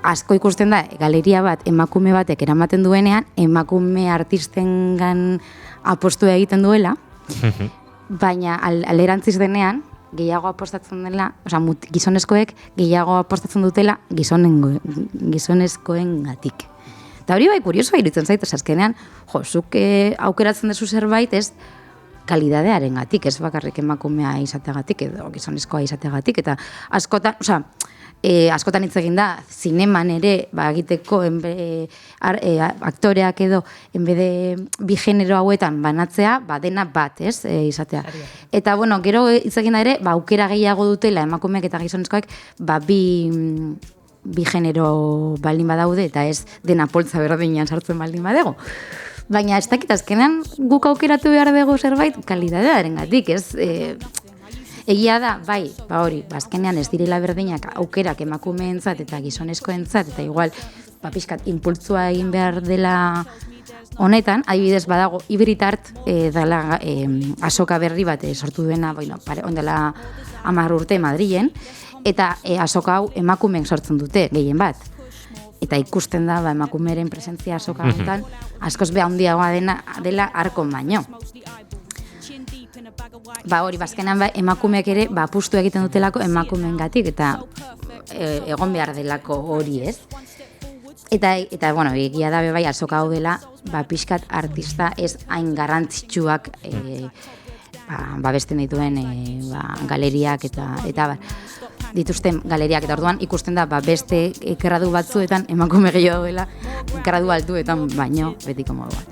asko ikusten da, galeria bat, emakume batek eramaten duenean, emakume artistengan apostua egiten duela, baina alderantziz denean, gehiago apostatzen dela, gizonezkoek gehiago apostatzen dutela gizonezkoen gatik. Eta hori bai, kuriosoa iruditzen zait, azkenean, zuk aukeratzen duzu zerbait, ez kalidadearen gatik, ez bakarrik emakumea izateagatik, edo gizonezkoa izateagatik, eta askotan, askotan hitz egin da, zineman ere, egiteko, aktoreak edo, enbede bi genero hauetan banatzea, dena bat, ez, izatea. Eta, bueno, gero hitz egin da ere, aukera gehiago dutela emakumeak eta gizonezkoak, bi genero baldin badaude, eta ez dena poltza berdinean sartzen baldin badego. Baina ez dakit, azkenan guk aukeratu behar dugu zerbait, kalidadearen gatik, ez? Egia da, bai, hori, azkenean ez direla berdinak aukerak emakumeentzat eta gizonezkoentzat, eta igual, pixkat, impultzua egin behar dela honetan, adibidez badago, Hybrid-Art dela azoka berri bat sortu duena, ondela 10 urte Madrilen, eta azoka hau emakumeen sortzen dute, gehien bat. Eta ikusten da, emakumeren presentzia azoka honetan, askoz beha handiagoa dela arkon baino. Hori, bazkenan emakumeek ere, apustu egiten dutelako emakumeen gatik, eta egon behar delako hori, ez? Eta bueno, egia da bai, azoka hau dela, pixkat artista ez hain garrantzitsuak babesten dituen galeriak eta dituzten galeriak, eta orduan ikusten da beste gradu batzuetan emakume gehiago dela gradu altuetan baino betiko moduan.